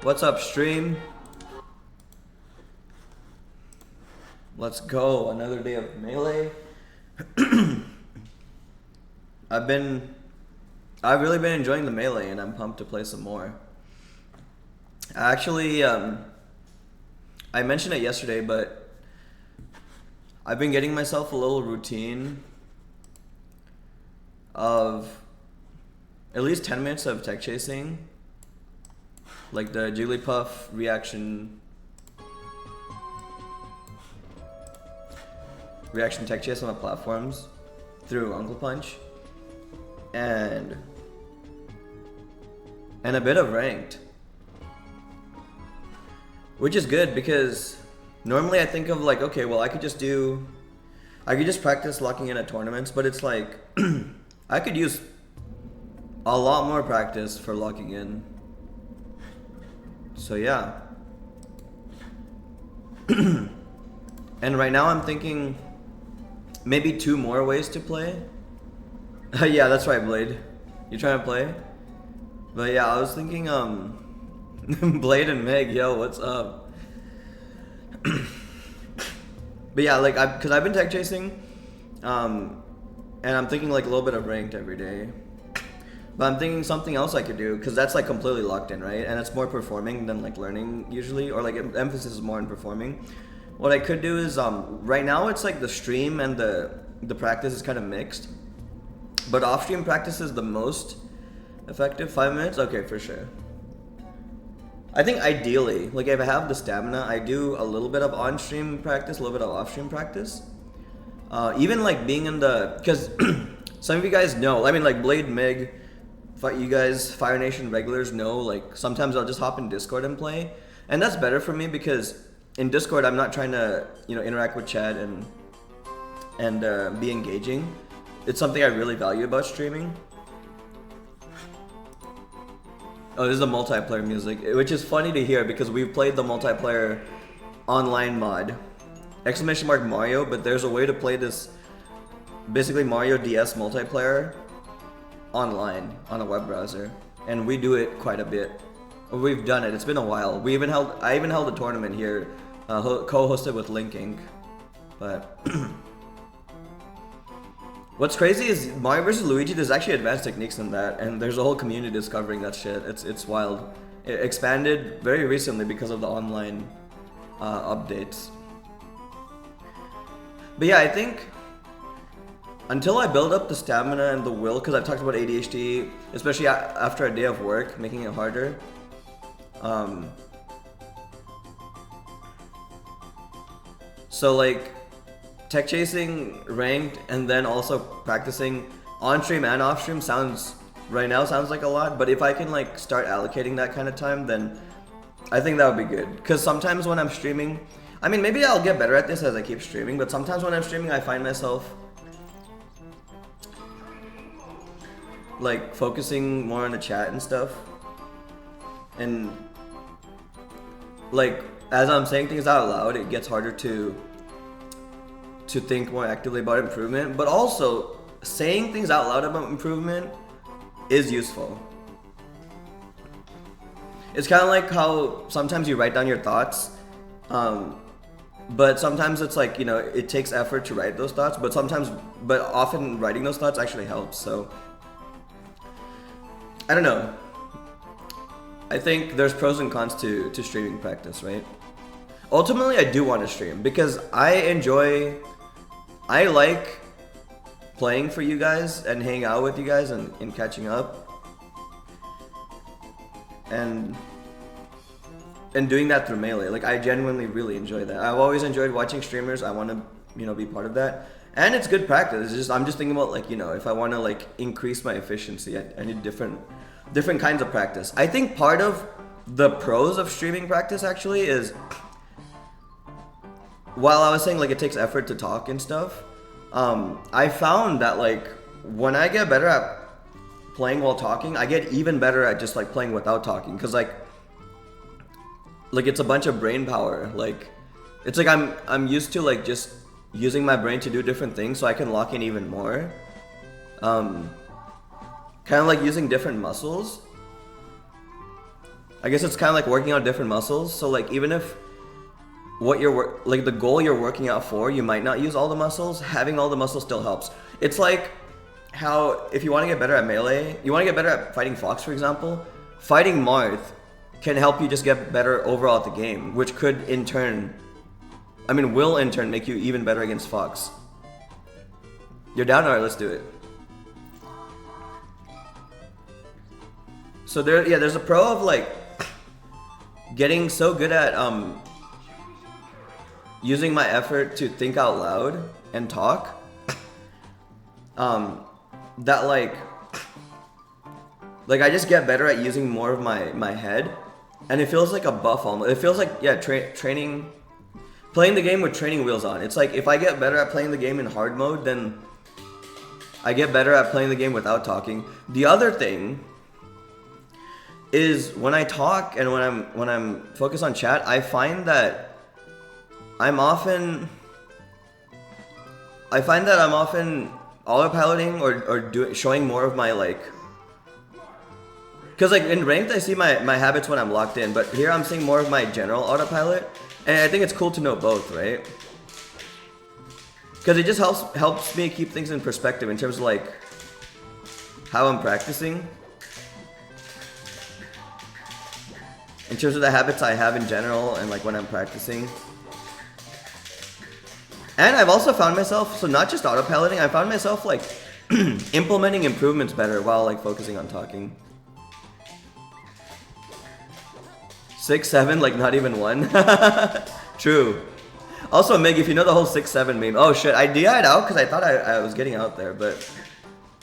What's up, stream? Let's go. Another day of Melee. I've really been enjoying the Melee, and I'm pumped to play some more. Actually, I mentioned it yesterday, but I've been getting myself a little routine of at least 10 minutes of tech chasing, like the Jigglypuff reaction tech chase on the platforms through Uncle Punch, and a bit of ranked, which is good because normally I think of like, okay, well I could just practice locking in at tournaments, but it's like I could use a lot more practice for locking in. So yeah. And right now I'm thinking maybe 2 more ways to play. Yeah, that's right, Blade. You trying to play? But yeah, I was thinking Blade and Meg, yo, what's up? But yeah, like cuz I've been tech chasing and I'm thinking like a little bit of ranked every day. But I'm thinking something else I could do, because that's like completely locked in, right? And it's more performing than like learning usually, or like emphasis is more on performing. What I could do is, right now it's like the stream and the practice is kind of mixed. But off stream practice is the most effective. 5 minutes? Okay, for sure. I think ideally, like if I have the stamina, I do a little bit of on stream practice, a little bit of off stream practice. Even like being in the, because some of you guys know, I mean like Blade, Meg, you guys, Fire Nation regulars know, like sometimes I'll just hop in Discord and play, and that's better for me because in Discord I'm not trying to interact with chat and be engaging. It's something I really value about streaming. Oh, this is the multiplayer music, which is funny to hear because we've played the multiplayer online mod, !Mario, but there's a way to play this basically Mario DS multiplayer online on a web browser, and we do it quite a bit. We've done it. It's been a while. I even held a tournament here, co-hosted with Link Inc. But what's crazy is Mario vs. Luigi. There's actually advanced techniques in that, and there's a whole community discovering that shit. It's wild. It expanded very recently because of the online updates. But yeah, I think until I build up the stamina and the will, because I've talked about ADHD, especially after a day of work, making it harder. So like, tech chasing, ranked, and then also practicing on stream and off stream right now sounds like a lot, but if I can like start allocating that kind of time, then I think that would be good. Because sometimes when I'm streaming, I mean maybe I'll get better at this as I keep streaming, but sometimes when I'm streaming I find myself like focusing more on the chat and stuff, and like as I'm saying things out loud, it gets harder to think more actively about improvement. But also saying things out loud about improvement is useful. It's kind of like how sometimes you write down your thoughts, but sometimes it's like it takes effort to write those thoughts, but often writing those thoughts actually helps. So I don't know. I think there's pros and cons to streaming practice, right? Ultimately, I do want to stream because I like playing for you guys and hanging out with you guys and catching up. And doing that through Melee. Like I genuinely really enjoy that. I've always enjoyed watching streamers. I want to, be part of that. And it's good practice. I'm just thinking about like, if I want to like increase my efficiency, I need different kinds of practice. I think part of the pros of streaming practice actually is, while I was saying like it takes effort to talk and stuff, I found that like when I get better at playing while talking, I get even better at just like playing without talking, because like it's a bunch of brain power. Like it's like I'm used to like just using my brain to do different things so I can lock in even more. Kind of like using different muscles. I guess it's kind of like working out different muscles. So like even if what you're like the goal you're working out for, you might not use all the muscles. Having all the muscles still helps. It's like how if you want to get better at melee, you want to get better at fighting Fox, for example. Fighting Marth can help you just get better overall at the game, which could in turn, will in turn make you even better against Fox. You're down? Alright, let's do it. So there's a pro of like getting so good at using my effort to think out loud and talk that like I just get better at using more of my head, and it feels like a buff almost. It feels like training, playing the game with training wheels on. It's like if I get better at playing the game in hard mode, then I get better at playing the game without talking. The other thing is when I talk and when I'm focused on chat, I find that I'm often autopiloting or showing more of my like, because like in ranked I see my habits when I'm locked in, but here I'm seeing more of my general autopilot, and I think it's cool to know both, right? Because it just helps me keep things in perspective in terms of like how I'm practicing, in terms of the habits I have in general and like when I'm practicing. And I've also found myself, so not just autopiloting, I found myself like implementing improvements better while like focusing on talking. 6, 7, like not even 1. True. Also, Mig, if you know the whole 6-7 meme, oh shit, I DI'd out because I thought I was getting out there, but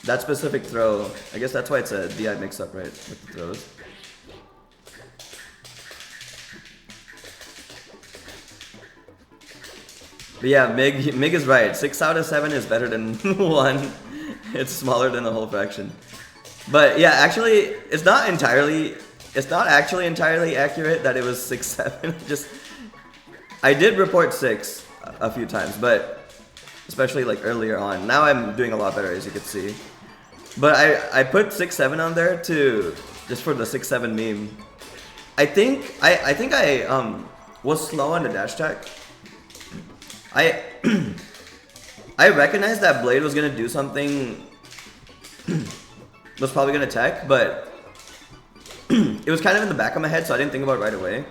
that specific throw, I guess that's why it's a DI mix-up, right, with the throws. But yeah, Mig is right. 6 out of 7 is better than 1. It's smaller than the whole fraction. But yeah, actually, it's not actually entirely accurate that it was 6-7. I did report 6 a few times, but especially like earlier on. Now I'm doing a lot better, as you can see. But I put 6-7 on there just for the 6-7 meme. I think I was slow on the dash attack. I recognized that Blade was gonna do something, was probably gonna tech, but it was kind of in the back of my head, so I didn't think about it right away.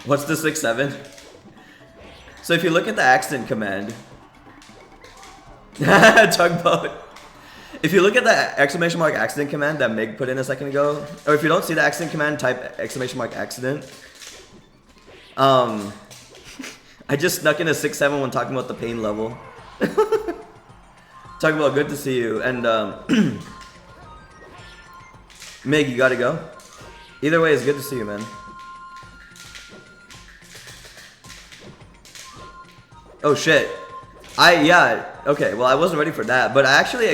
What's the 6-7? So if you look at the accident command, tugboat. If you look at the exclamation mark accident command that Mig put in a second ago, or if you don't see the accident command, type exclamation mark accident. I just snuck in a 6-7 when talking about the pain level. Talking about good to see you, and Mig, you gotta go. Either way, it's good to see you, man. Oh shit. Okay, well I wasn't ready for that, but I actually,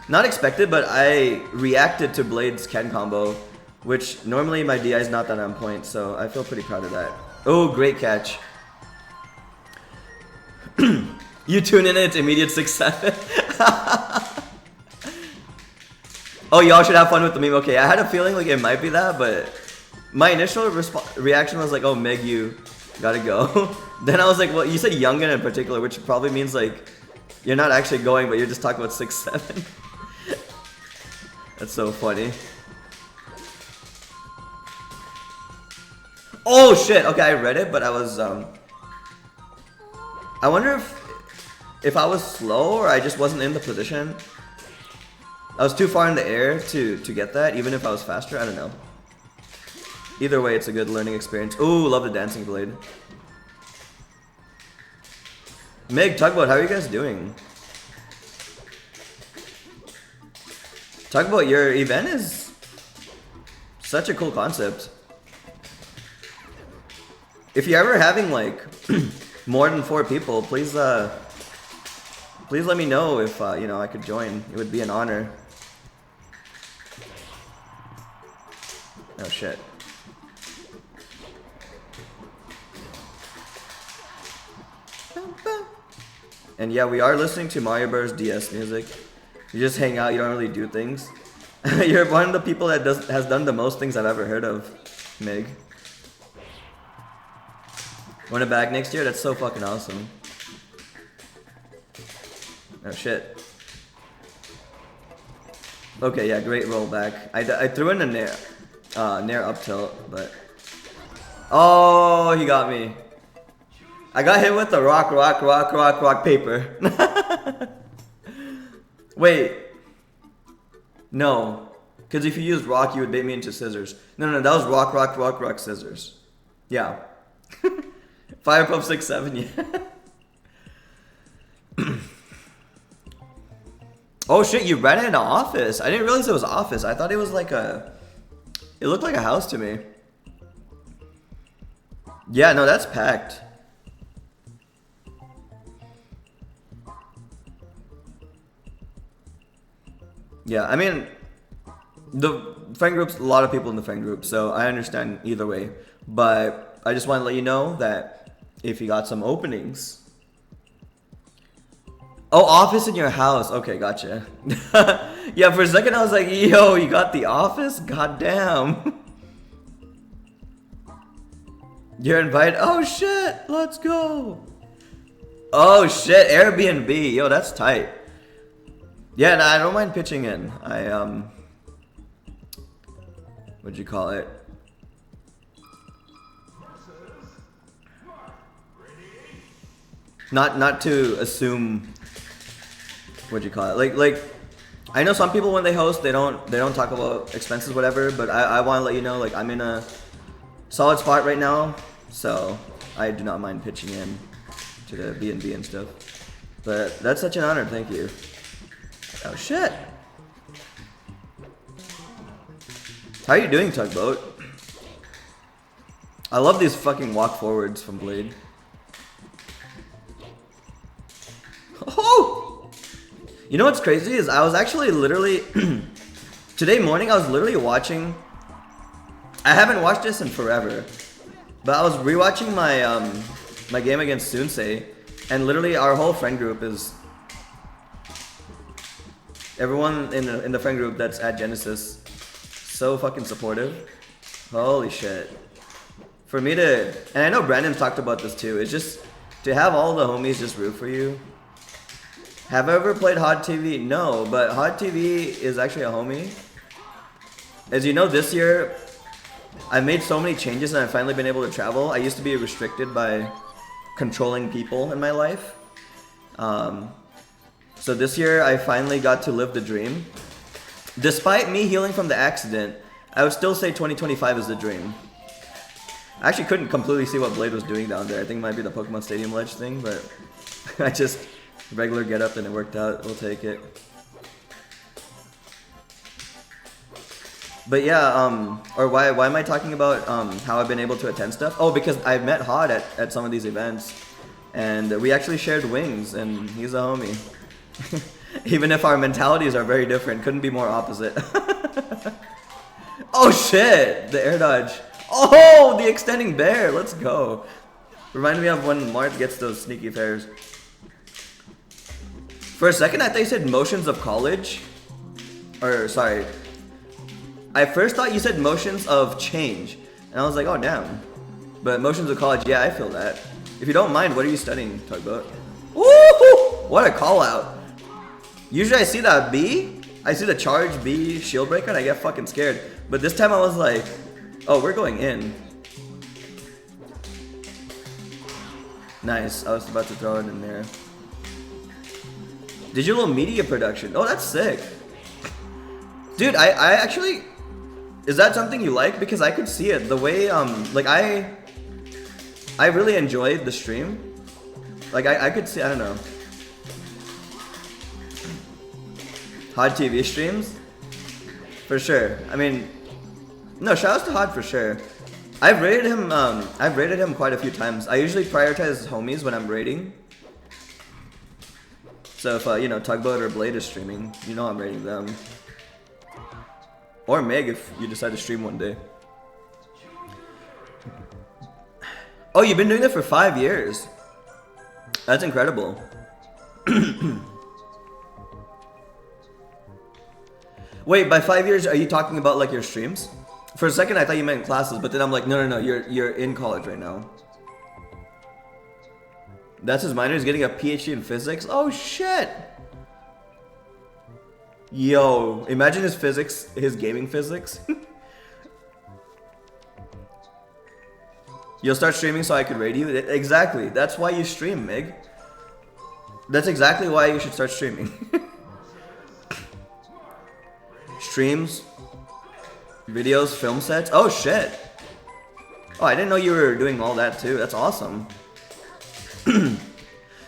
not expected, but I reacted to Blade's Ken combo, which normally my DI is not that on point, so I feel pretty proud of that. Oh, great catch. You tune in, it's immediate 6-7. Oh, y'all should have fun with the meme. Okay, I had a feeling like it might be that, but my initial reaction was like, oh, Meg, you gotta go. Then I was like, well, you said Youngin in particular, which probably means like you're not actually going, but you're just talking about 6-7. That's so funny. Oh shit! Okay, I read it, but I was I wonder if I was slow or I just wasn't in the position. I was too far in the air to get that, even if I was faster. I don't know. Either way, it's a good learning experience. Ooh, love the dancing blade. Meg, Tugboat, how are you guys doing? Tugboat, your event is such a cool concept. If you're ever having like more than 4 people, please please let me know if you know, I could join. It would be an honor. shit. And yeah, we are listening to Mario Bros. DS music. You just hang out, you don't really do things. You're one of the people that has done the most things I've ever heard of, Mig. Want it back next year? That's so fucking awesome. Oh shit. Okay, yeah, great rollback. I threw in a Nair up tilt, but... Oh, he got me. I got hit with the rock, paper. Wait. No. Because if you used rock, you would bait me into scissors. No, that was rock, scissors. Yeah. Fire Puff 6-7, yeah. Oh shit, you ran into office. I didn't realize it was office. I thought it was like a... It looked like a house to me. Yeah, no, that's packed. Yeah, I mean, the friend group's a lot of people in the friend group, so I understand either way. But I just want to let you know that if you got some openings. Oh, office in your house. Okay, gotcha. Yeah, for a second I was like, yo, you got the office? Goddamn. You're invited. Oh shit, let's go. Oh shit, Airbnb. Yo, that's tight. Yeah, nah, I don't mind pitching in. What'd you call it? Not to assume. What'd you call it? Like, I know some people when they host they don't talk about expenses, whatever. But I want to let you know, like, I'm in a solid spot right now, so I do not mind pitching in to the B&B and stuff. But that's such an honor. Thank you. Oh shit! How are you doing, Tugboat? I love these fucking walk forwards from Blade. Oh! You know what's crazy is I was actually literally today morning I was literally watching. I haven't watched this in forever, but I was rewatching my my game against Sunsei, and literally our whole friend group is. Everyone in the friend group that's at Genesis, so fucking supportive. Holy shit. For me to, and I know Brandon talked about this too, it's just to have all the homies just root for you. Have I ever played Hot TV? No, but Hot TV is actually a homie. As you know, this year, I made so many changes and I've finally been able to travel. I used to be restricted by controlling people in my life. So this year, I finally got to live the dream. Despite me healing from the accident, I would still say 2025 is the dream. I actually couldn't completely see what Blade was doing down there. I think it might be the Pokemon Stadium Ledge thing, but I just regular get up and it worked out. We'll take it. But yeah, or why am I talking about how I've been able to attend stuff? Oh, because I met Hod at some of these events, and we actually shared wings, and he's a homie. Even if our mentalities are very different, couldn't be more opposite. Oh shit! The air dodge. Oh, the extending bear. Let's go. Reminded me of when Mart gets those sneaky fairs. For a second, I thought you said motions of college. Or, sorry. I first thought you said motions of change. And I was like, oh damn. But motions of college, yeah, I feel that. If you don't mind, what are you studying, Tugboat? Woohoo! What a call out. Usually I see that B, I see the charge B shield breaker and I get fucking scared. But this time I was like, oh, we're going in. Nice, I was about to throw it in there. Digital media production, oh that's sick. Dude, I actually, is that something you like? Because I could see it, the way, like I really enjoyed the stream. Like I could see, I don't know. Hod TV streams? For sure. I mean, no, shoutouts to Hod for sure. I've rated him quite a few times. I usually prioritize homies when I'm rating. So if you know, Tugboat or Blade is streaming, you know I'm rating them. Or Meg if you decide to stream one day. Oh, you've been doing it for 5 years. That's incredible. Wait, by 5 years, are you talking about like your streams? For a second, I thought you meant classes, but then I'm like, no, you're in college right now. That's his minor. He's getting a PhD in physics. Oh shit! Yo, imagine his physics, his gaming physics. You'll start streaming so I could raid you? Exactly. That's why you stream, Mig. That's exactly why you should start streaming. Streams, videos, film sets. Oh shit. Oh, I didn't know you were doing all that too. That's awesome.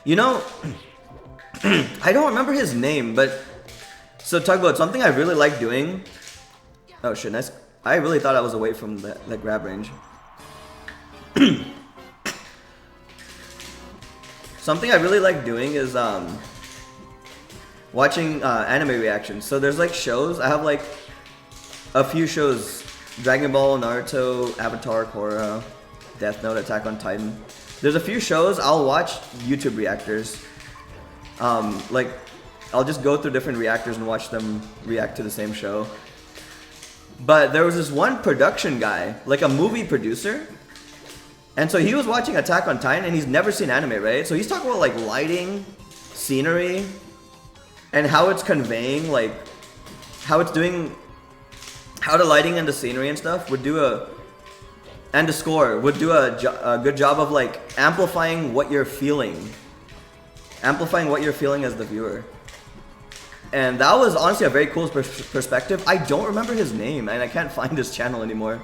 You know, I don't remember his name, but so Tugboat, something I really like doing. Oh shit, nice. I really thought I was away from that grab range. Something I really like doing is watching anime reactions. So there's like shows. I have like a few shows: Dragon Ball, Naruto, Avatar, Korra, Death Note, Attack on Titan. There's a few shows I'll watch YouTube reactors. Like I'll just go through different reactors and watch them react to the same show. But there was this one production guy, like a movie producer. And so he was watching Attack on Titan and he's never seen anime, right? So he's talking about like lighting, scenery, and how it's conveying, like how it's doing, how the lighting and the scenery and stuff would do and the score would do a good job of like amplifying what you're feeling. Amplifying what you're feeling as the viewer. And that was honestly a very cool perspective. I don't remember his name and I can't find his channel anymore.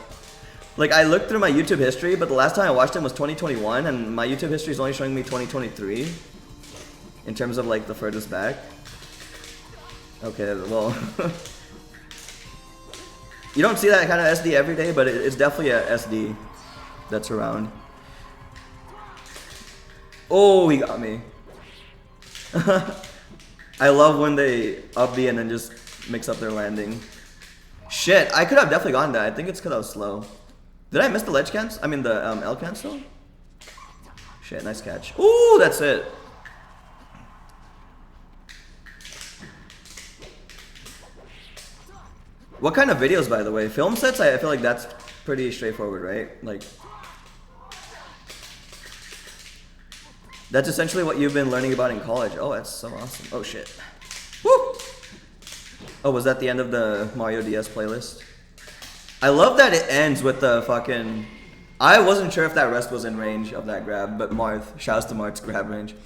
Like, I looked through my YouTube history, but the last time I watched him was 2021, and my YouTube history is only showing me 2023 in terms of, like, the furthest back. Okay, well... You don't see that kind of SD every day, but it's definitely a SD that's around. Oh, he got me. I love when they up B and then just mix up their landing. Shit, I could have definitely gotten that. I think it's because I was slow. Did I miss the ledge cancel? I mean the L cancel? Shit, nice catch. Ooh, that's it. What kind of videos, by the way? Film sets? I feel like that's pretty straightforward, right? Like, that's essentially what you've been learning about in college. Oh, that's so awesome. Oh shit. Woo! Oh, was that the end of the Mario DS playlist? I love that it ends with the fucking... I wasn't sure if that rest was in range of that grab, but Marth, shouts to Marth's grab range.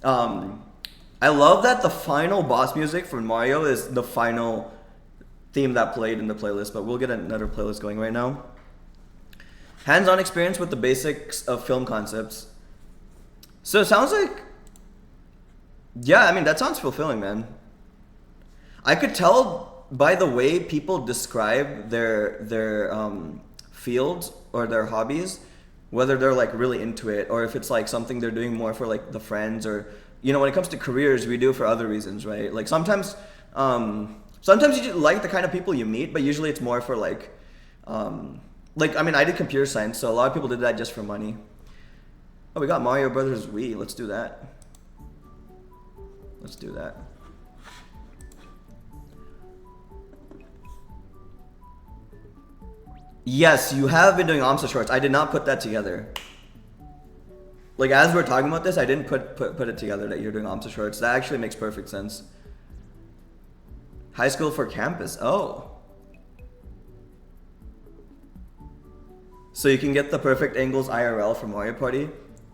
I love that the final boss music for Mario is the final theme that played in the playlist, but we'll get another playlist going right now. Hands-on experience with the basics of film concepts. So it sounds like... Yeah, I mean, that sounds fulfilling, man. I could tell by the way people describe their fields or their hobbies, whether they're like really into it or if it's like something they're doing more for like the friends, or you know, when it comes to careers, we do it for other reasons, right? Like sometimes you just like the kind of people you meet, but usually it's more for like I mean, I did computer science, so a lot of people did that just for money. Oh, we got Mario Brothers Wii. Let's do that. Let's do that. Yes, you have been doing AMSA shorts. I did not put that together. Like, as we're talking about this, I didn't put it together that you're doing AMSA shorts. That actually makes perfect sense. High school for campus. Oh. So you can get the perfect angles IRL for Mario Party?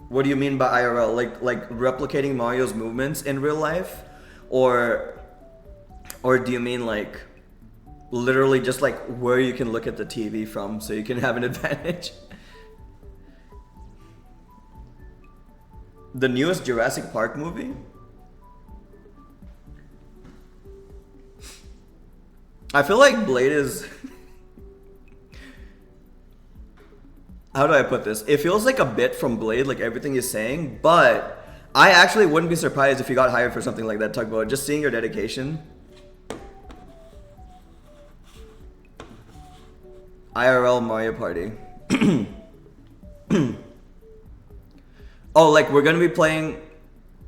What do you mean by IRL? Like replicating Mario's movements in real life? Or do you mean like... literally just like where you can look at the TV from so you can have an advantage? The newest Jurassic Park movie? I feel like Blade is... How do I put this? It feels like a bit from Blade, like everything he's saying, but I actually wouldn't be surprised if you got hired for something like that, Tugboat. Just seeing your dedication. IRL Mario Party. Oh, like we're gonna be playing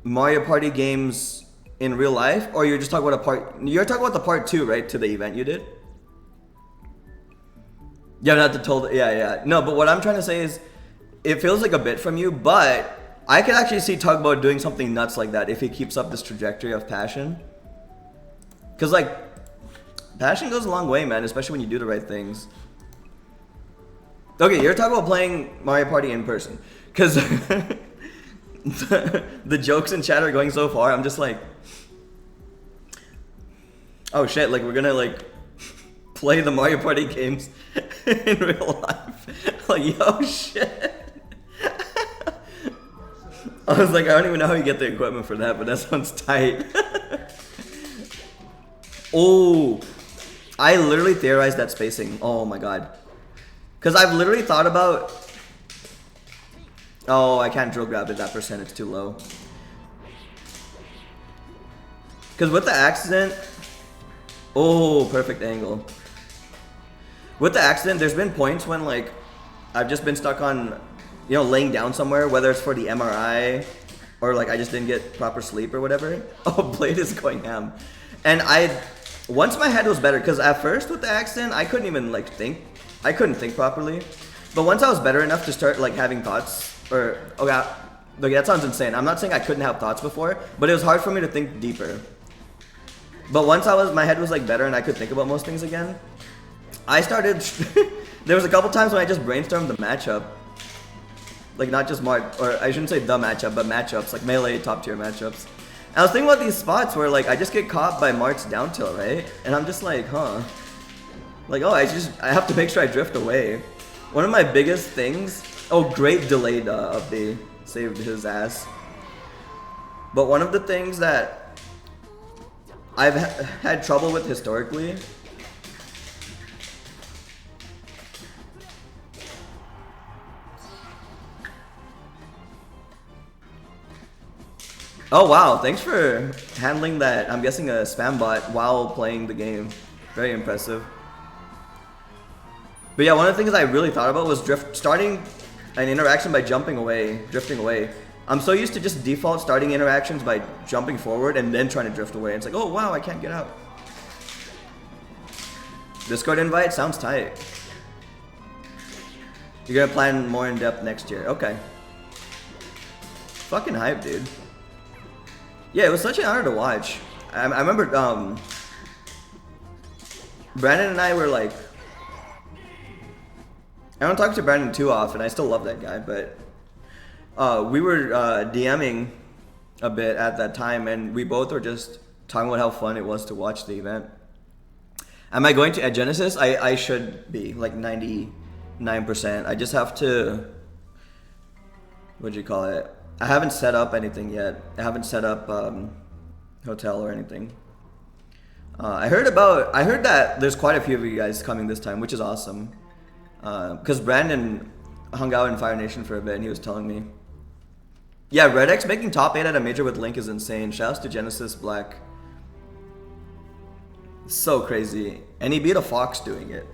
Mario Party games in real life, or you're just talking about a part? You're talking about the part 2, right? To the event you did. Yeah, not the told. Yeah, yeah. No, but what I'm trying to say is, it feels like a bit from you, but I could actually see Tugboat doing something nuts like that if he keeps up this trajectory of passion. Cause like, passion goes a long way, man, especially when you do the right things. Okay, you're talking about playing Mario Party in person. Cause the jokes in chat are going so far, I'm just like, oh shit, like we're gonna like play the Mario Party games in real life. Like, yo, shit. I was like, I don't even know how you get the equipment for that, but that sounds tight. Oh, I literally theorized that spacing. Oh my god. Because I've literally thought about... Oh, I can't drill grab at that percent, it's too low. Because with the accident... Oh, perfect angle. With the accident, there's been points when like I've just been stuck on, you know, laying down somewhere, whether it's for the MRI or like I just didn't get proper sleep or whatever. Oh, Blade is going ham. And once my head was better, because at first with the accident, I couldn't even like think. I couldn't think properly. But once I was better enough to start like having thoughts, or, oh god, look, that sounds insane. I'm not saying I couldn't have thoughts before, but it was hard for me to think deeper. But once my head was like better and I could think about most things again, I started, there was a couple times when I just brainstormed the matchup. Like not just Mart, or I shouldn't say the matchup, but matchups, like melee top tier matchups. And I was thinking about these spots where like I just get caught by Mart's down tilt, right? And I'm just like, huh. Like, oh, I have to make sure I drift away. One of my biggest things, oh, great delayed update, saved his ass. But one of the things that I've had trouble with historically, oh wow, thanks for handling that, I'm guessing a spam bot while playing the game. Very impressive. But yeah, one of the things I really thought about was starting an interaction by jumping away, drifting away. I'm so used to just default starting interactions by jumping forward and then trying to drift away. It's like, oh wow, I can't get out. Discord invite sounds tight. You're gonna plan more in depth next year. Okay. Fucking hype, dude. Yeah, it was such an honor to watch. I remember Brandon and I were like, I don't talk to Brandon too often. I still love that guy, but we were DMing a bit at that time, and we both were just talking about how fun it was to watch the event. Am I going to at Genesis? I should be like 99%. I just have to, what'd you call it? I haven't set up anything yet. I haven't set up hotel or anything. I heard that there's quite a few of you guys coming this time, which is awesome. Because Brandon hung out in Fire Nation for a bit and he was telling me. Yeah, Red X making top 8 at a major with Link is insane. Shouts to Genesis Black. So crazy. And he beat a Fox doing it.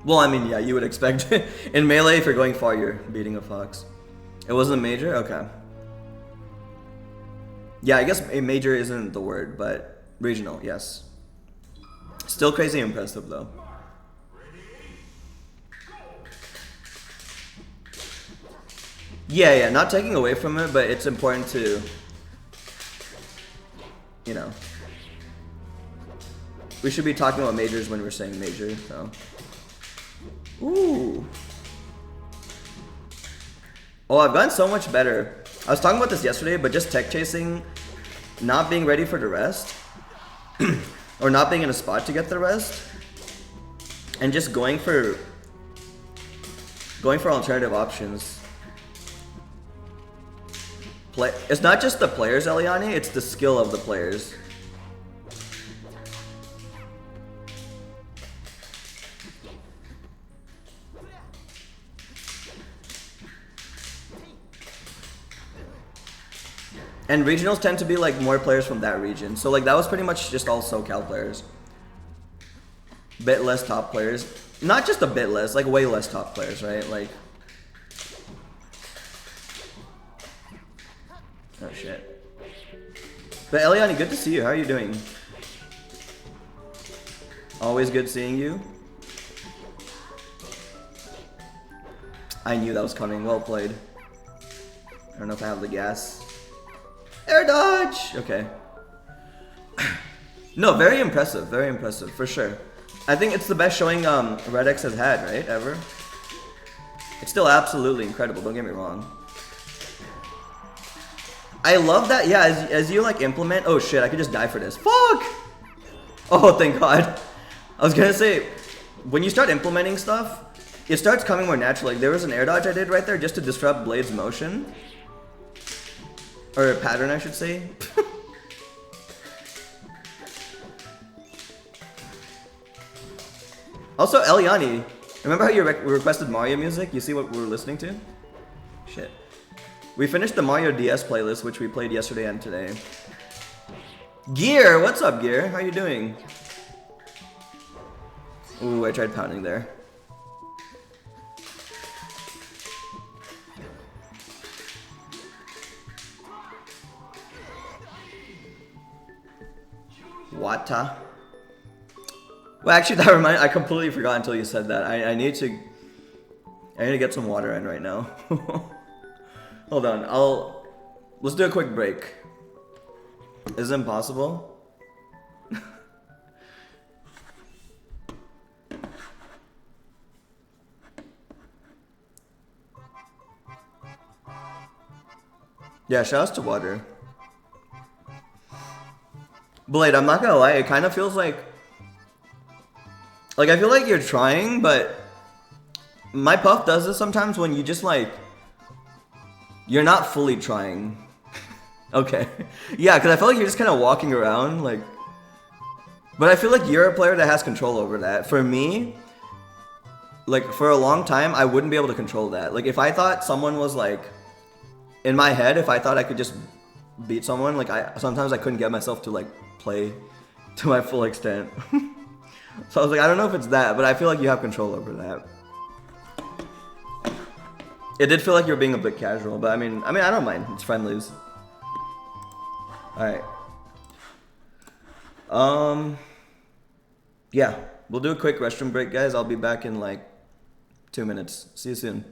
Well, I mean, yeah, you would expect in Melee, if you're going far, you're beating a Fox. It wasn't a major? Okay. Yeah, I guess a major isn't the word, but regional, yes. Still crazy impressive, though. Yeah, not taking away from it, but it's important to, you know, we should be talking about majors when we're saying major, so. Ooh. Oh, I've gotten so much better. I was talking about this yesterday, but just tech chasing, not being ready for the rest, or not being in a spot to get the rest, and just going for alternative options. It's not just the players, Eliani, it's the skill of the players. And regionals tend to be like more players from that region. So like that was pretty much just all SoCal players. Bit less top players. Not just a bit less, like way less top players, right? Like Oh shit. But Eliani, good to see you. How are you doing? Always good seeing you. I knew that was coming. Well played. I don't know if I have the gas. Air dodge! Okay. No, very impressive, for sure. I think it's the best showing Red X has had, right, ever? It's still absolutely incredible, don't get me wrong. I love that, yeah, as you like implement, oh shit, I could just die for this. Fuck! Oh, thank God. I was gonna say, when you start implementing stuff, it starts coming more naturally. Like, there was an air dodge I did right there just to disrupt Blade's motion. Or pattern, I should say. Also, Eliani, remember how you requested Mario music? You see what we were listening to? Shit. We finished the Mario DS playlist, which we played yesterday and today. Gear, what's up, Gear? How you doing? Ooh, I tried pounding there. Wata. Well, actually, that reminds. I completely forgot until you said that. I need to get some water in right now. Hold on. Let's do a quick break. Is it impossible? Yeah, shouts to water. Blade, I'm not gonna lie, it kind of feels like I feel like you're trying, but my Puff does this sometimes when you just like, you're not fully trying. Okay. Yeah, because I feel like you're just kind of walking around, like, but I feel like you're a player that has control over that. For me, like, for a long time, I wouldn't be able to control that. Like, if I thought someone was like, in my head, if I thought I could just beat someone, like, sometimes I couldn't get myself to like play to my full extent. So I was like, I don't know if it's that, but I feel like you have control over that. It did feel like you were being a bit casual, but I mean, I don't mind. It's friendlies. All right. Yeah, we'll do a quick restroom break, guys. I'll be back in like 2 minutes. See you soon.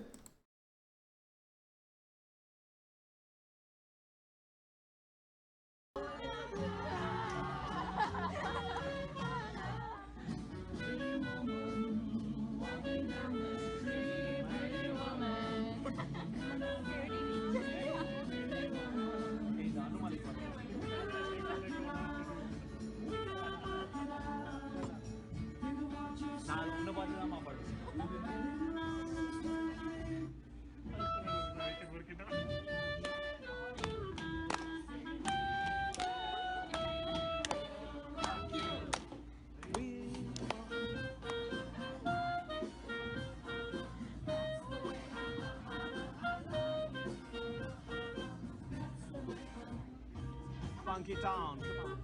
Funky Town, come on.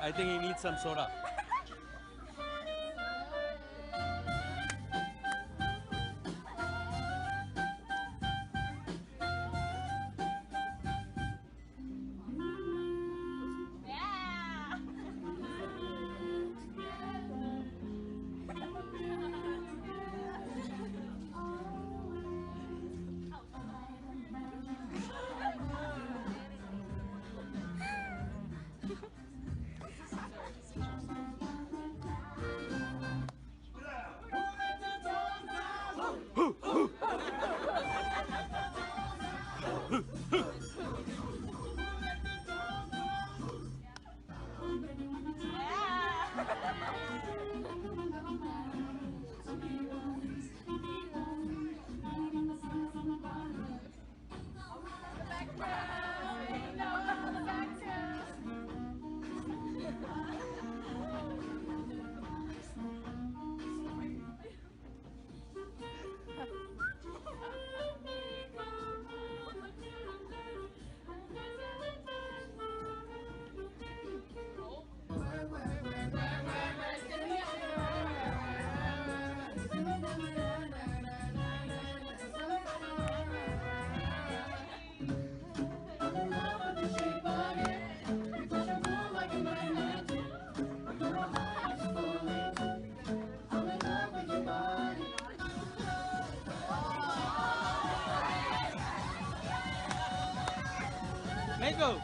I think he needs some soda. Mango.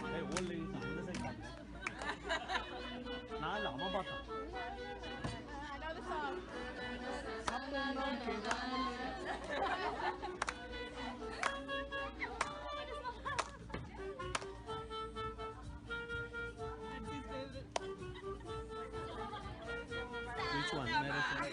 哎，我脸上都在看。拿喇嘛把他。 Which one? Marathon?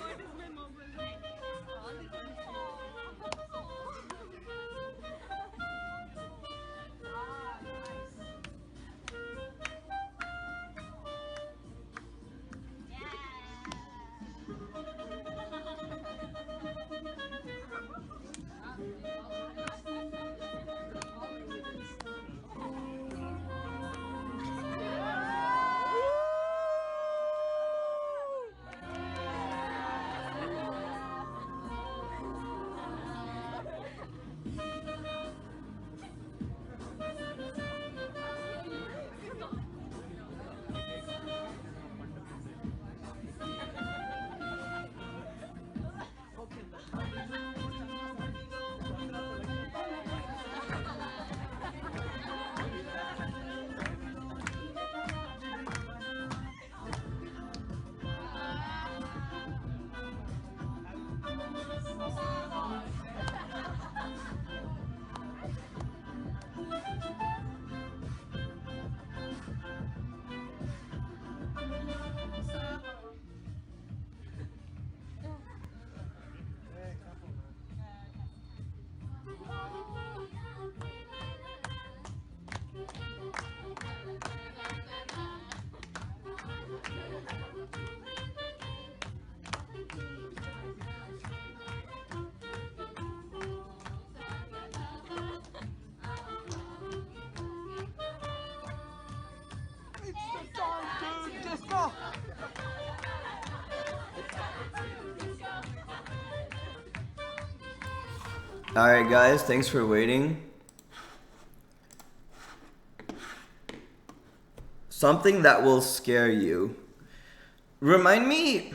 Alright guys, thanks for waiting. Something that will scare you. Remind me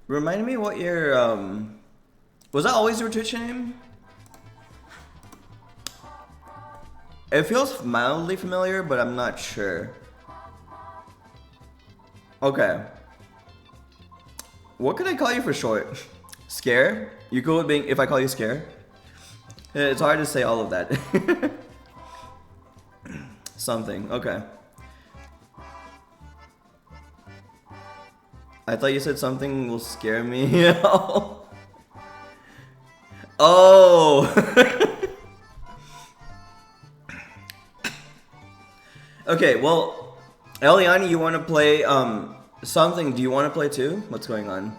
what your was that always your Twitch name? It feels mildly familiar, but I'm not sure. Okay. What could I call you for short? Scare? You cool with being if I call you Scare? It's hard to say all of that. Something, okay. I thought you said something will scare me. Oh! Okay, well, Eliani, you want to play something? Do you want to play too? What's going on?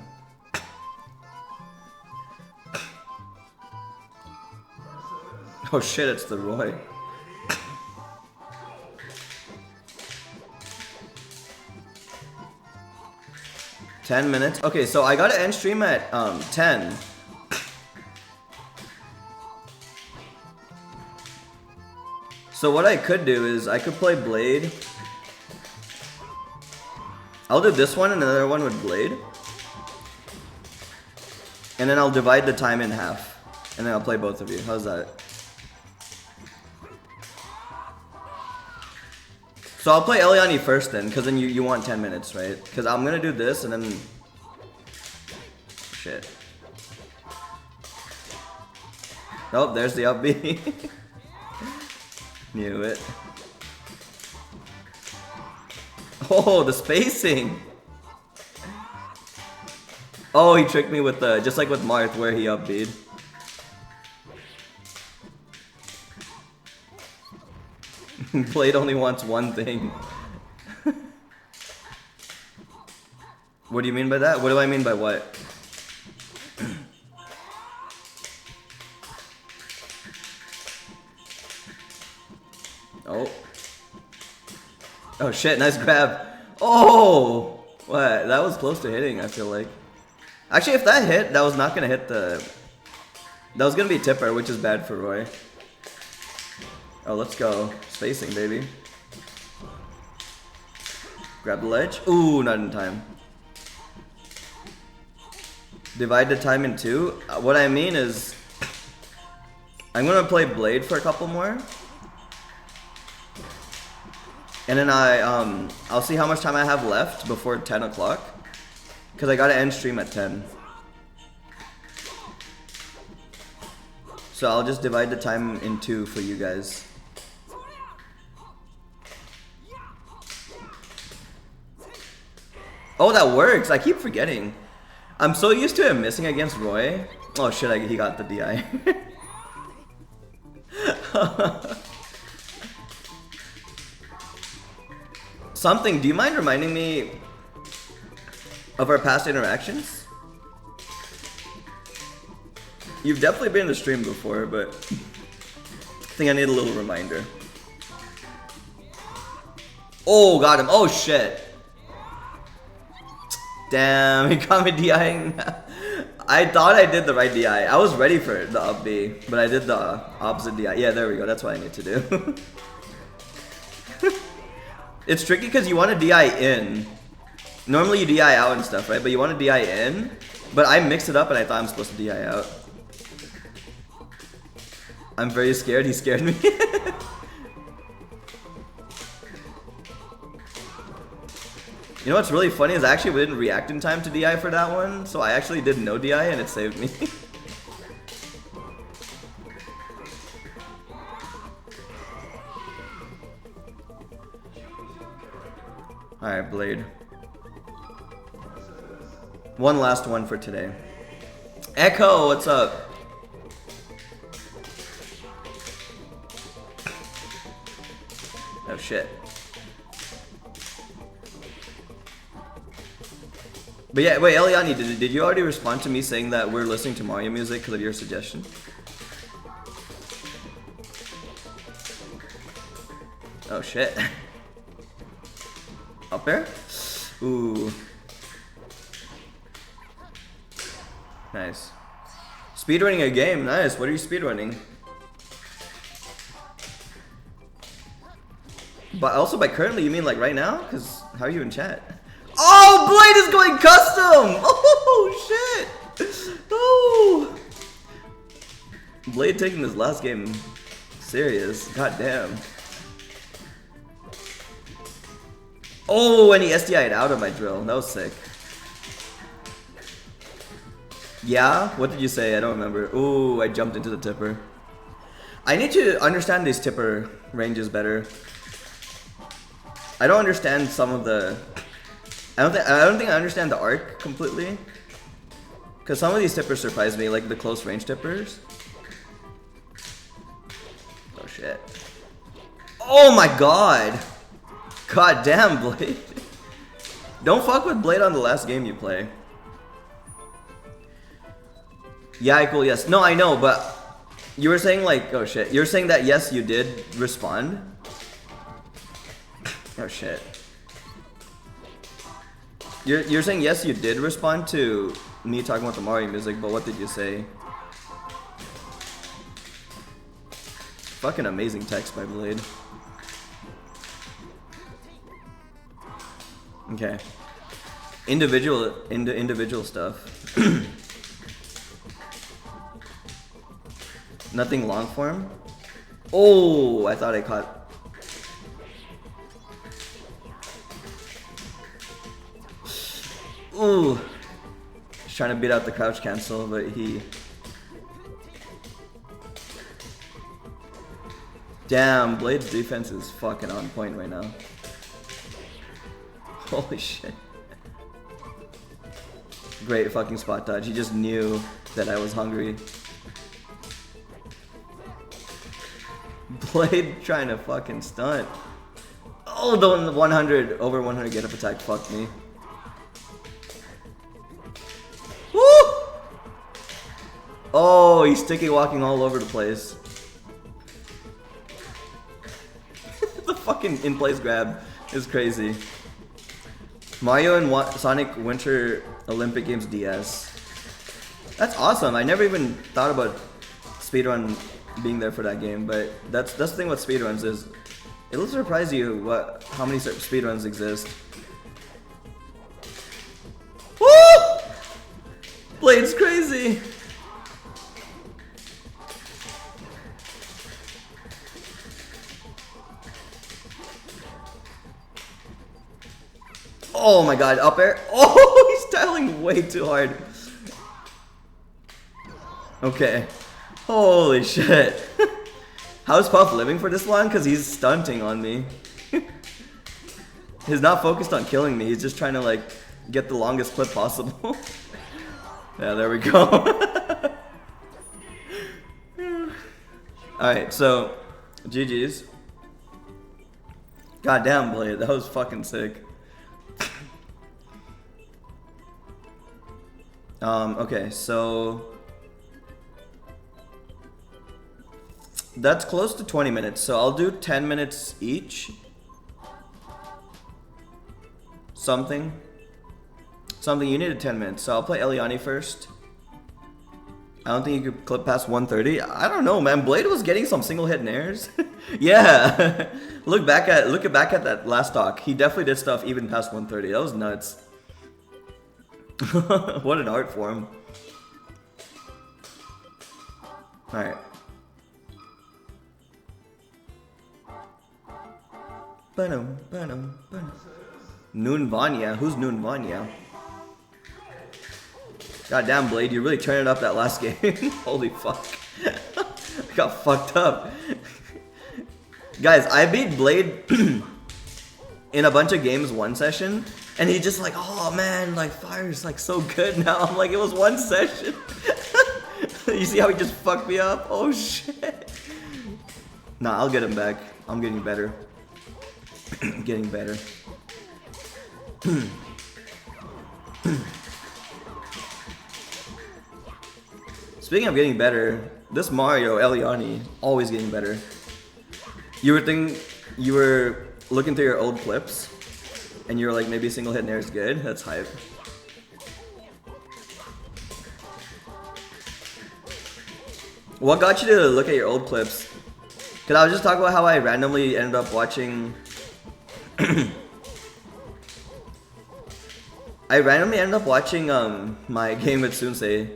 Oh shit, it's the Roy. $10 minutes? Okay, so I gotta end stream at 10. So what I could do is I could play Blade. I'll do this one and another one with Blade. And then I'll divide the time in half. And then I'll play both of you. How's that? So I'll play Eliani first then, because then you want 10 minutes, right? Because I'm gonna do this and then... Shit. Oh, there's the up B. Knew it. Oh, the spacing! Oh, he tricked me with the... Just like with Marth, where he up B'd. Blade only wants one thing. What do you mean by that? What do I mean by what? Oh. Oh shit, nice grab. Oh! What? That was close to hitting, I feel like. Actually, if that hit, that was not gonna hit the... That was gonna be tipper, which is bad for Roy. Oh, let's go. Spacing, baby. Grab the ledge. Ooh, not in time. Divide the time in two. What I mean is, I'm gonna play Blade for a couple more, and then I'll see how much time I have left before 10 o'clock, because I gotta end stream at 10. So I'll just divide the time in two for you guys. Oh, that works! I keep forgetting. I'm so used to him missing against Roy. Oh shit, he got the DI. Something, do you mind reminding me of our past interactions? You've definitely been in the stream before, but I think I need a little reminder. Oh, got him. Oh shit. Damn, he got me DIing. I thought I did the right DI. I was ready for the up B, but I did the opposite DI. Yeah, there we go. That's what I need to do. It's tricky because you want to DI in. Normally you DI out and stuff, right? But you want to DI in. But I mixed it up and I thought I'm supposed to DI out. I'm very scared. He scared me. You know what's really funny is I actually didn't react in time to DI for that one, so I actually did no DI and it saved me. Alright, Blade. One last one for today. Echo, what's up? Oh shit. But yeah, wait, Eliani, did you already respond to me saying that we're listening to Mario music because of your suggestion? Oh shit. Up there? Ooh. Nice. Speedrunning a game, nice. What are you speedrunning? But also by currently, you mean like right now? Because how are you in chat? Oh, Blade is going custom! Oh, shit! Oh! Blade taking this last game serious. God damn. Oh, and he SDI'd out of my drill. That was sick. Yeah? What did you say? I don't remember. Ooh, I jumped into the tipper. I need to understand these tipper ranges better. I don't understand some of the... I don't think I understand the arc completely. Cause some of these tippers surprise me, like the close range tippers. Oh shit. Oh my god! God damn, Blade. Don't fuck with Blade on the last game you play. Yeah, cool, yes. No, I know, but you were saying like, oh shit. You're saying that yes, you did respond? Oh shit. You're saying yes, you did respond to me talking about the Mario music, but what did you say? Fucking amazing text by Blade. Okay. Individual stuff. Nothing long form? Oh, I thought I caught. Ooh. Just trying to beat out the crouch cancel, but he... Damn, Blade's defense is fucking on point right now. Holy shit. Great fucking spot dodge. He just knew that I was hungry. Blade trying to fucking stunt. Oh, the 100 over 100 get up attack fucked me. Woo! Oh, he's sticky walking all over the place. The fucking in place grab is crazy. Mario and Sonic Winter Olympic Games DS. That's awesome. I never even thought about speedrun being there for that game, but that's the thing with speedruns is it'll surprise you how many speedruns exist. Woo! Blade's crazy. Oh my god, up air. Oh, he's dialing way too hard. Okay. Holy shit. How's Puff living for this long? Because he's stunting on me. He's not focused on killing me. He's just trying to like get the longest clip possible. Yeah, there we go. Alright, so GG's. Goddamn, Blade. That was fucking sick. Okay, so that's close to 20 minutes, so I'll do 10 minutes each. Something you needed 10 minutes, so I'll play Eliani first. I don't think you could clip past 130. I don't know, man. Blade was getting some single hit nairs. Yeah. Look back at that last stock. He definitely did stuff even past 130. That was nuts. What an art form. Alright. Noon Vanya? Who's Noon Vanya? Goddamn, Blade, you really turned it up that last game. Holy fuck. I got fucked up. Guys, I beat Blade in a bunch of games one session. And he just like, oh man, like Fire's like so good now. I'm like, it was one session. You see how he just fucked me up? Oh shit. Nah, I'll get him back. I'm getting better. Getting better. Speaking of getting better, this Mario, Eliani, always getting better. You were looking through your old clips. And you're like, maybe single hit nair is good? That's hype. What got you to look at your old clips? Because I was just talking about how I randomly ended up watching... I randomly ended up watching my game with Sunsei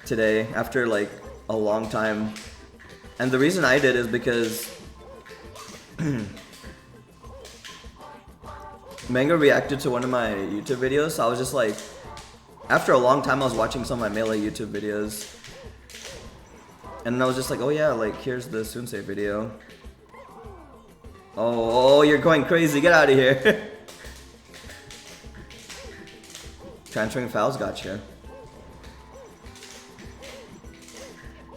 today after like a long time. And the reason I did is because... Mango reacted to one of my YouTube videos, so I was just like, after a long time I was watching some of my Melee YouTube videos, and I was just like, oh yeah, like here's the Sunsei video. Oh, you're going crazy, get out of here. Transferring fouls, gotcha.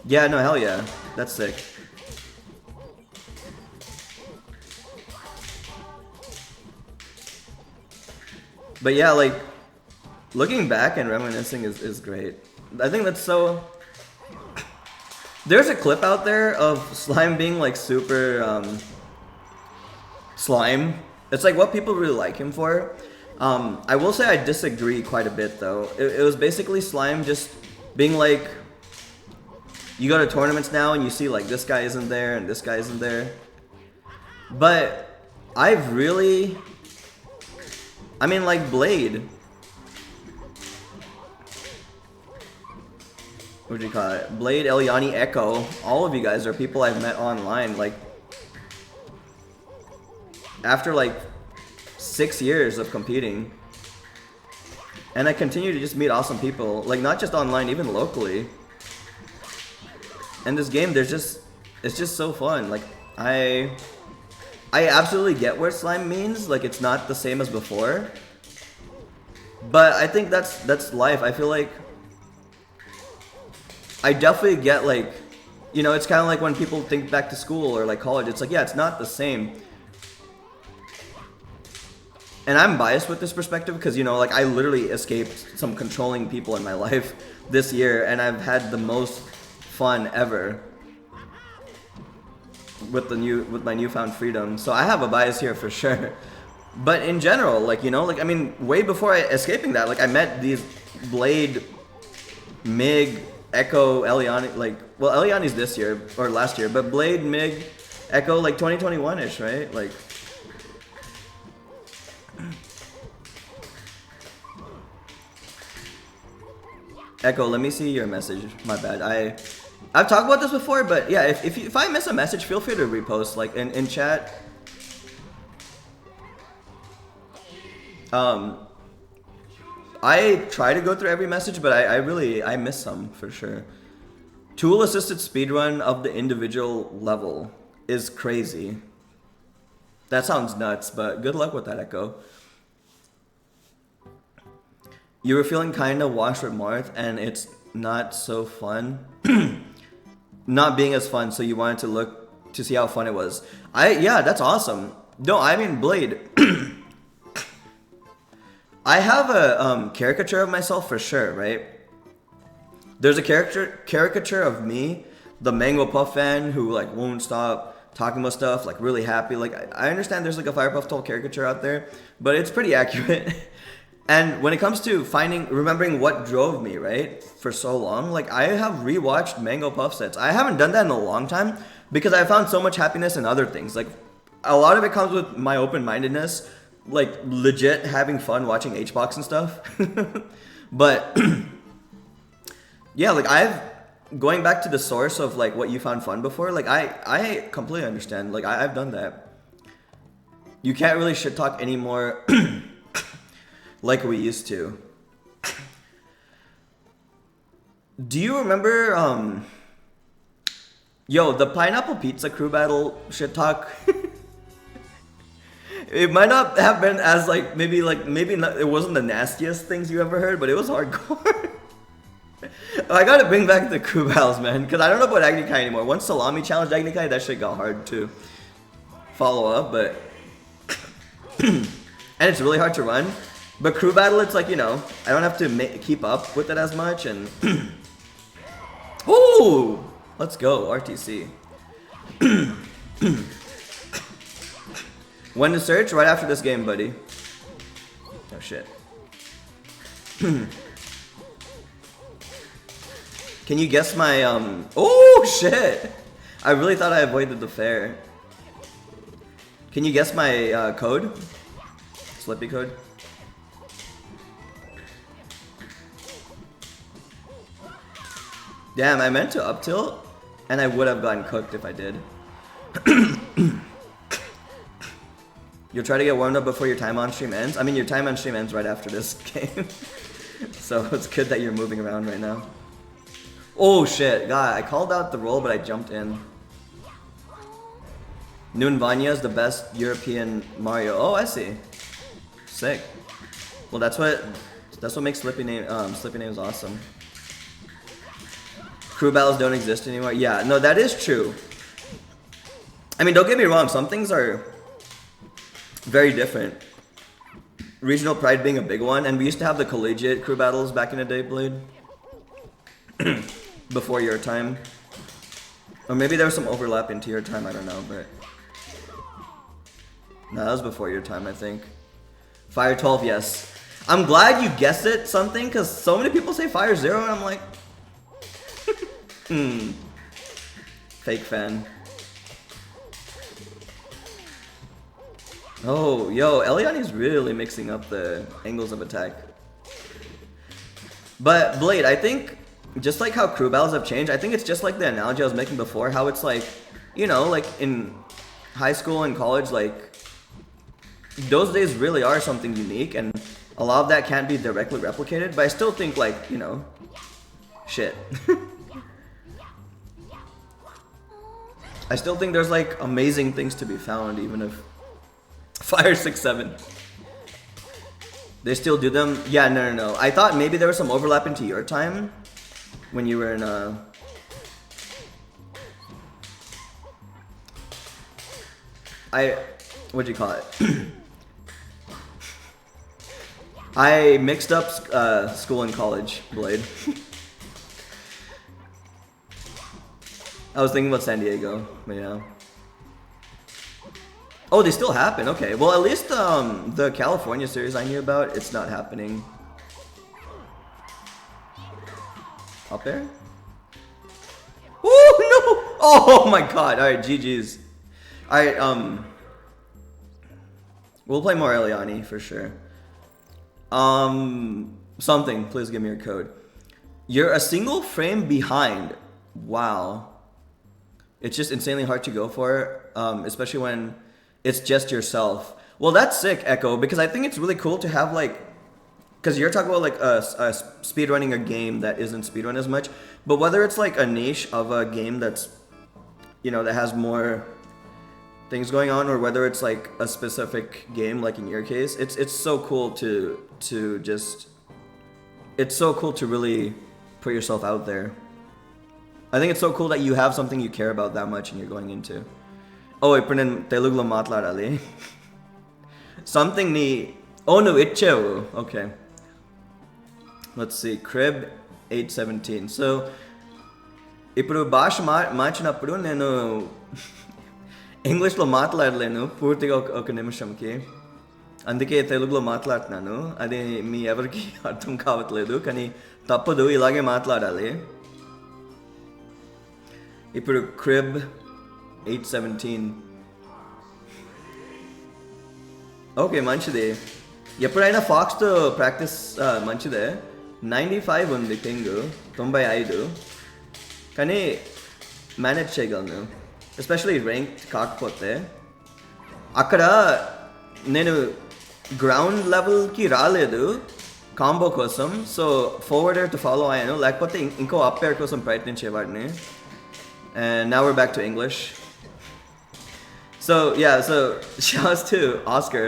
Yeah, no, hell yeah, that's sick. But yeah, like, looking back and reminiscing is great. I think that's so... There's a clip out there of Slime being like super Slime. It's like what people really like him for. I will say I disagree quite a bit though. It was basically Slime just being like, you go to tournaments now and you see like this guy isn't there and this guy isn't there. But I've really... I mean, like Blade. What do you call it? Blade, Eliani, Echo. All of you guys are people I've met online. Like, after like 6 years of competing, and I continue to just meet awesome people. Like, not just online, even locally. And this game, it's just so fun. Like, I absolutely get what Slime means. Like, it's not the same as before. But I think that's life. I feel like I definitely get like You know, it's kind of like when people think back to school or like college. It's like, yeah, it's not the same. And I'm biased with this perspective because, you know, like I literally escaped some controlling people in my life this year, and I've had the most fun ever with my newfound freedom. So I have a bias here for sure. But in general, like, you know, like, I mean, way before escaping that, like I met these Blade, Mig, Echo, Eliani, like, well, Eliani's this year or last year, but Blade, Mig, Echo, like 2021-ish, right? Like, Echo, let me see your message. My bad. I've talked about this before, but yeah, if I miss a message, feel free to repost, like in chat. I try to go through every message, but I miss some for sure. Tool assisted speedrun of the individual level is crazy. That sounds nuts, but good luck with that, Echo. You were feeling kind of washed with Marth, and it's not so fun. Not being as fun, so you wanted to look to see how fun it was. Yeah, that's awesome. No, I mean, Blade. I have a caricature of myself for sure, right? There's a caricature of me, the Mango Puff fan who like won't stop talking about stuff, like really happy. Like I understand there's like a Firepuff Toll caricature out there, but it's pretty accurate. And when it comes to remembering what drove me, right, for so long, like I have rewatched Mango Puff sets. I haven't done that in a long time because I found so much happiness in other things. Like a lot of it comes with my open-mindedness, like legit having fun watching HBox and stuff. But yeah, like going back to the source of like what you found fun before, like I completely understand. Like I've done that. You can't really shit talk anymore. Like we used to. Do you remember, yo, the pineapple pizza crew battle shit talk? It might not have been as maybe not, it wasn't the nastiest things you ever heard, but it was hardcore. I gotta bring back the crew battles, man, because I don't know about Agni Kai anymore. Once Salami challenged Agni Kai, that shit got hard to follow up, but and it's really hard to run. But crew battle, it's like, you know, I don't have to keep up with it as much, and ooh, let's go RTC. When to search? Right after this game, buddy. Oh shit. Can you guess my oh shit! I really thought I avoided the fair. Can you guess my code? Slippy code? Damn, I meant to up tilt, and I would have gotten cooked if I did. You'll try to get warmed up before your time on stream ends? I mean, your time on stream ends right after this game. So it's good that you're moving around right now. Oh shit, God, I called out the roll, but I jumped in. Noon Vanya is the best European Mario. Oh, I see. Sick. Well, that's what makes Slippy names awesome. Crew battles don't exist anymore. Yeah, no, that is true. I mean, don't get me wrong. Some things are very different. Regional Pride being a big one, and we used to have the collegiate crew battles back in the day, Blade. Before your time. Or maybe there was some overlap into your time, I don't know, but... No, that was before your time, I think. Fire 12, yes. I'm glad you guessed it, something, because so many people say Fire 0, and I'm like... Fake fan. Oh, yo, Eliani's really mixing up the angles of attack. But Blade, I think, just like how crew battles have changed, I think it's just like the analogy I was making before, how it's like, you know, like in high school and college, like, those days really are something unique, and a lot of that can't be directly replicated, but I still think, like, you know, shit. I still think there's like amazing things to be found, even if Fire 6-7. They still do them? Yeah, no. I thought maybe there was some overlap into your time when you were in What do you call it? I mixed up school and college, Blade. I was thinking about San Diego, but yeah. Oh, they still happen. Okay, well at least the California series I knew about, it's not happening. Up there? Oh no! Oh my god! All right, GG's. All right, we'll play more Eliani for sure. Something. Please give me your code. You're a single frame behind. Wow. It's just insanely hard to go for, especially when it's just yourself. Well, that's sick, Echo, because I think it's really cool to have like, because you're talking about like a speedrunning a game that isn't speedrun as much, but whether it's like a niche of a game that's, you know, that has more things going on, or whether it's like a specific game, like in your case, it's so cool to just, it's so cool to really put yourself out there. I think it's so cool that you have something you care about that much and you're going into. Oh, ఇప్పుడు నేను తెలుగులో మాట్లాడాలి. Something నీ oh no ఇచ్చావు. Okay. Let's see. Crib 817. So ఇప్పుడు భాష మార్చినప్పుడు నేను ఇంగ్లీష్లో మాట్లాడలేను పూర్తిగా ఒక నిమిషంకి. అందుకే తెలుగులో మాట్లాడుతున్నాను. అది మీ ఎవరికి అర్థం కావట్లేదు, కానీ తప్పదు, ఇలాగే మాట్లాడాలి. ఇప్పుడు Crib 817. ఓకే, మంచిది. ఎప్పుడైనా ఫాక్స్తో ప్రాక్టీస్ మంచిదే. 95 ఉంది పింగ్, 95. కానీ మేనేజ్ చేయగలను, ఎస్పెషలీ ర్యాంక్ కాకపోతే. అక్కడ నేను గ్రౌండ్ లెవెల్కి రాలేదు కాంబో కోసం, సో ఫార్వర్డర్ టు ఫాలో అయ్యాను, లేకపోతే ఇంకో అప్ ఎయిర్ కోసం ప్రయత్నించేవాడిని. And now we're back to English. So yeah, so shouts to Oscar,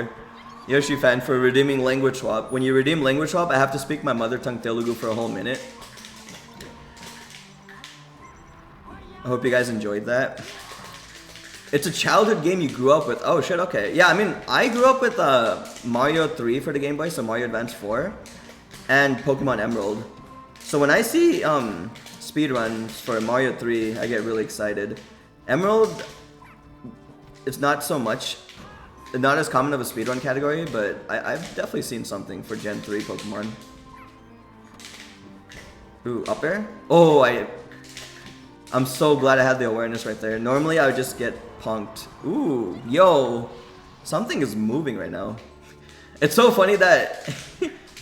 Yoshi fan, for redeeming language swap. When you redeem language swap, I have to speak my mother tongue Telugu for a whole minute. I hope you guys enjoyed that. It's a childhood game you grew up with. Oh shit, okay. Yeah, I mean, I grew up with Mario 3 for the Game Boy, so Mario Advance 4, and Pokemon Emerald. So when I see speedruns for Mario 3, I get really excited. Emerald, it's not so much, not as common of a speedrun category, but I've definitely seen something for Gen 3 Pokemon. Ooh, up air? Oh, I'm so glad I had the awareness right there. Normally I would just get punked. Ooh, yo, something is moving right now. It's so funny that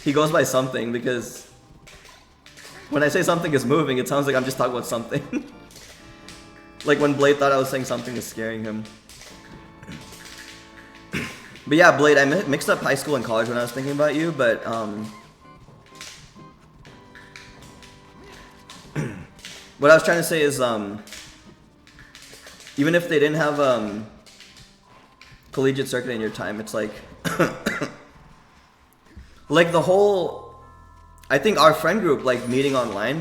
he goes by something, because when I say something is moving, it sounds like I'm just talking about something. Like when Blade thought I was saying something is scaring him. But yeah, Blade, I mixed up high school and college when I was thinking about you, but what I was trying to say is even if they didn't have collegiate circuit in your time, it's like like the whole, I think our friend group, like meeting online,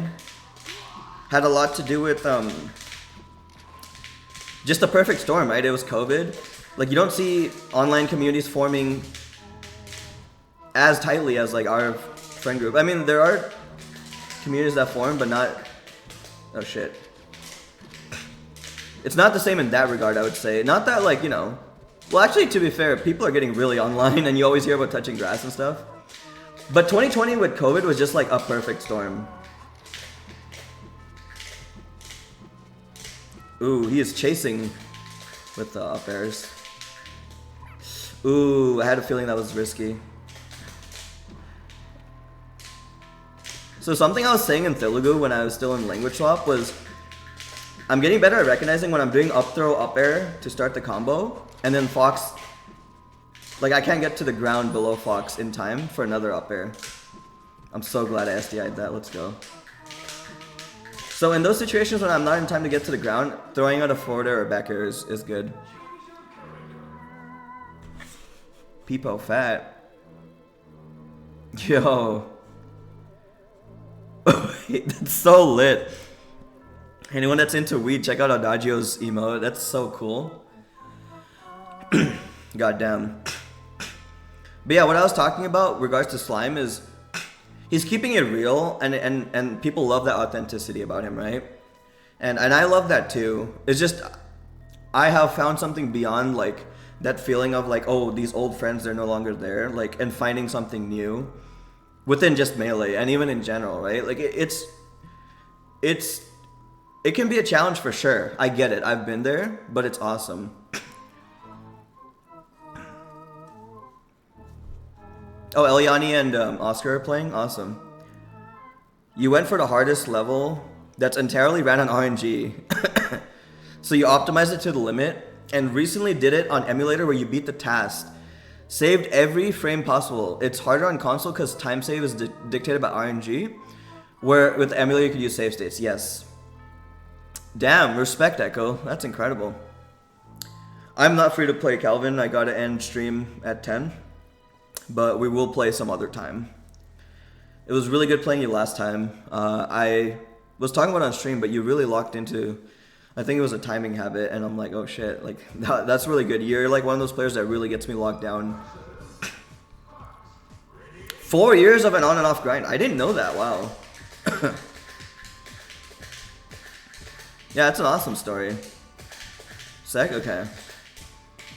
had a lot to do with just the perfect storm, right? It was COVID. Like you don't see online communities forming as tightly as like our friend group. I mean, there are communities that form, but not, oh shit. It's not the same in that regard, I would say. Not that like, you know, well actually to be fair, people are getting really online and you always hear about touching grass and stuff. But 2020 with COVID was just like a perfect storm. Ooh, he is chasing with the up airs. Ooh, I had a feeling that was risky. So something I was saying in Telugu when I was still in language swap was, I'm getting better at recognizing when I'm doing up throw up air to start the combo, and then Fox, like I can't get to the ground below Fox in time for another up air. I'm so glad I SDI'd that, let's go. So in those situations when I'm not in time to get to the ground, throwing out a forward air or back air is good. Peepo fat. Yo. That's so lit. Anyone that's into weed, check out Adagio's emote. That's so cool. Goddamn. But yeah, what I was talking about regards to Slime is he's keeping it real, and people love that authenticity about him, right? And I love that too. It's just I have found something beyond like that feeling of like, oh, these old friends, they're no longer there, like, and finding something new within just Melee and even in general, right? Like it can be a challenge for sure. I get it. I've been there, but it's awesome. Oh, Eliani and Oscar are playing? Awesome. You went for the hardest level that's entirely ran on RNG. So you optimized it to the limit and recently did it on emulator where you beat the task. Saved every frame possible. It's harder on console because time save is dictated by RNG, where with the emulator you could use save states. Yes. Damn, respect, Echo. That's incredible. I'm not free to play Calvin. I gotta end stream at 10. But we will play some other time. It was really good playing you last time. I was talking about it on stream, but you really locked into, I think it was a timing habit, and I'm like, oh shit, like that's really good. You're like one of those players that really gets me locked down. 4 years of an on and off grind. I didn't know that. Wow. Yeah, it's an awesome story. Sec, okay.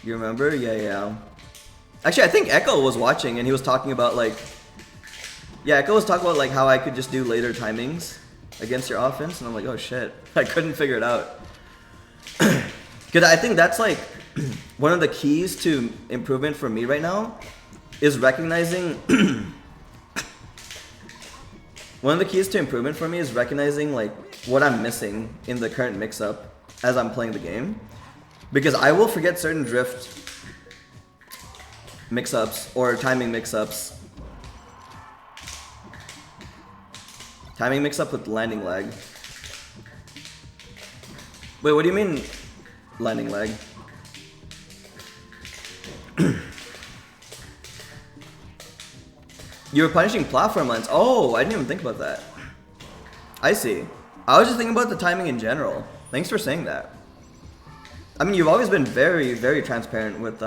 You remember? Yeah. Actually, I think Echo was watching and he was talking about like, yeah, Echo was talking about like how I could just do later timings against your offense, and I'm like, oh shit, I couldn't figure it out. Because I think that's like one of the keys to improvement for me right now is recognizing. One of the keys to improvement for me is recognizing like what I'm missing in the current mix-up as I'm playing the game, because I will forget certain drift mix-ups or timing mix-ups. Timing mix-up with landing lag. Wait, what do you mean landing lag? You were punishing platform lands. Oh, I didn't even think about that. I see. I was just thinking about the timing in general. Thanks for saying that. I mean, you've always been very, very transparent with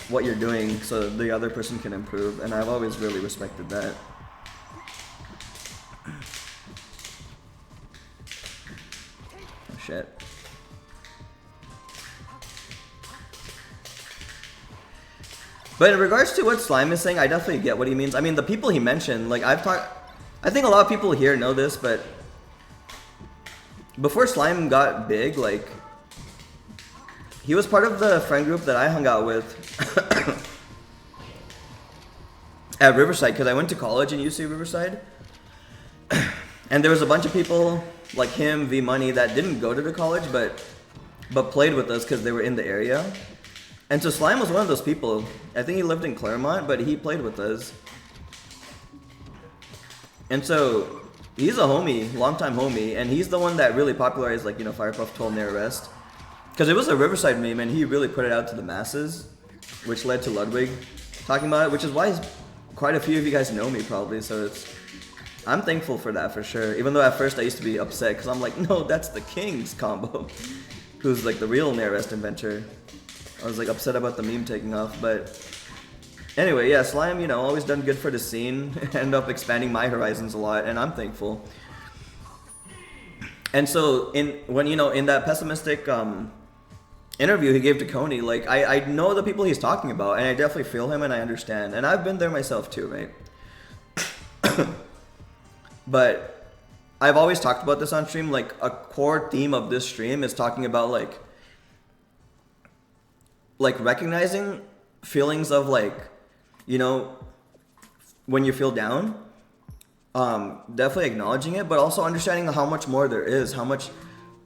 what you're doing so the other person can improve, and I've always really respected that. Oh shit. But in regards to what Slime is saying, I definitely get what he means. I mean, the people he mentioned, like I think a lot of people here know this, but before Slime got big, like he was part of the friend group that I hung out with at Riverside, because I went to college in UC Riverside. And there was a bunch of people like him, V Money, that didn't go to the college but played with us because they were in the area. And so Slime was one of those people. I think he lived in Claremont, but he played with us. And so he's a homie, longtime homie, and he's the one that really popularized, like, you know, Firepuff 12 Near Arrest. Because it was a Riverside meme, and he really put it out to the masses, which led to Ludwig talking about it, which is why quite a few of you guys know me probably, so I'm thankful for that for sure. Even though at first I used to be upset, because I'm like, no, that's the King's combo, who's like the real Near Arrest inventor. I was like upset about the meme taking off, but anyway, yeah, Slime, you know, always done good for the scene, end up expanding my horizons a lot, and I'm thankful. And so when you know, in that pessimistic interview he gave to Coney, like I know the people he's talking about, and I definitely feel him and I understand, and I've been there myself too, right? But I've always talked about this on stream, like a core theme of this stream is talking about like recognizing feelings of like, you know, when you feel down, definitely acknowledging it, but also understanding how much more there is, how much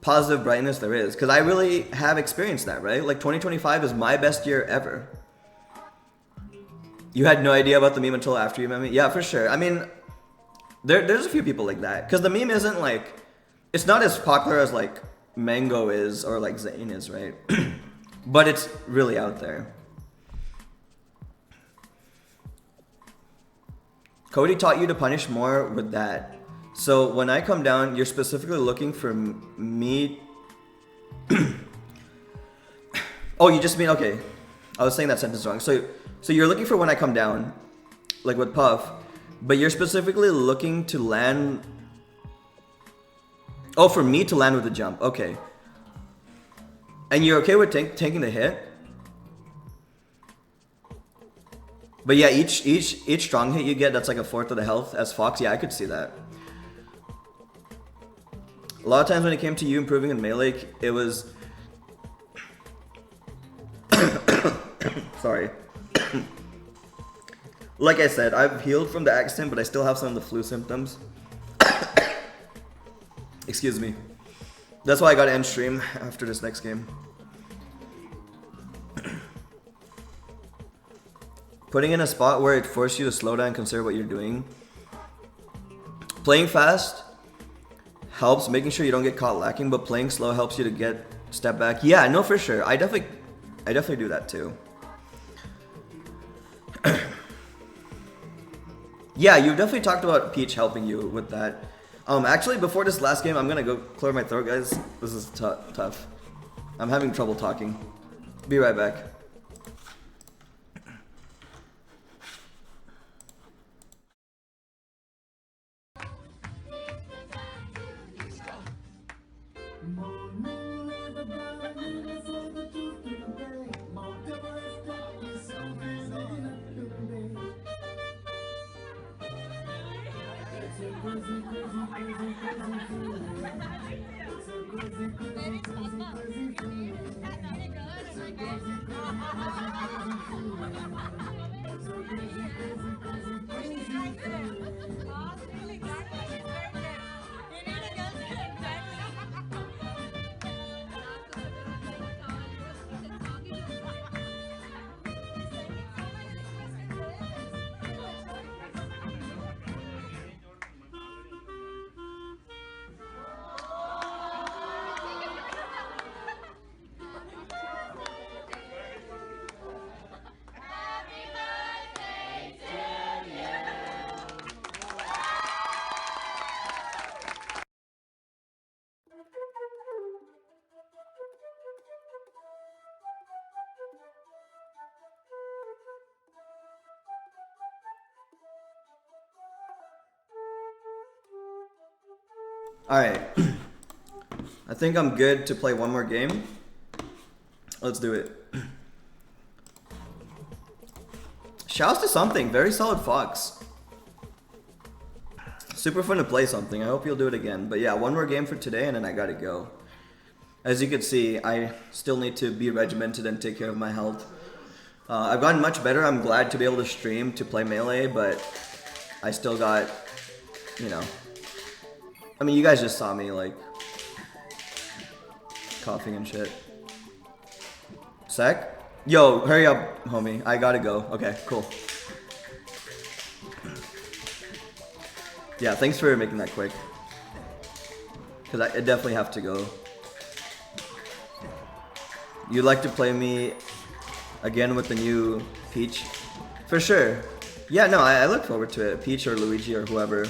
positive brightness there is, because I really have experienced that, right? Like 2025 is my best year ever. You had no idea about the meme until after you met me? Yeah, for sure. I mean, there's a few people like that, because the meme isn't like, it's not as popular as like Mango is or like Zane is, right? But it's really out there. Cody taught you to punish more with that. So when I come down, you're specifically looking for me. Oh, you just mean, okay. I was saying that sentence wrong. So you're looking for when I come down, like with Puff, but you're specifically looking to land. Oh, for me to land with a jump. Okay. And you're okay with taking the hit? But yeah, each strong hit you get, that's like a fourth of the health as Fox. Yeah, I could see that. A lot of times when it came to you improving in melee, it was... Sorry. Like I said, I've healed from the accident, but I still have some of the flu symptoms. Excuse me. That's why I gotta end stream after this next game. Putting in a spot where it forces you to slow down and consider what you're doing. Playing fast helps, making sure you don't get caught lacking, but playing slow helps you to get step back. Yeah, no, for sure. I definitely do that too. Yeah, you definitely talked about Peach helping you with that. Actually, before this last game, I'm gonna go clear my throat, guys. This is tough. I'm having trouble talking. Be right back. Alright. I think I'm good to play one more game. Let's do it. Shouts to something. Very solid Fox. Super fun to play something. I hope you'll do it again. But yeah, one more game for today and then I gotta go. As you can see, I still need to be regimented and take care of my health. I've gotten much better. I'm glad to be able to stream to play Melee, but I still got, you know... I mean, you guys just saw me, like, coughing and shit. Sec? Yo, hurry up, homie. I gotta go. Okay, cool. Yeah, thanks for making that quick. Because I definitely have to go. You'd like to play me again with the new Peach? For sure. Yeah, no, I look forward to it. Peach or Luigi or whoever.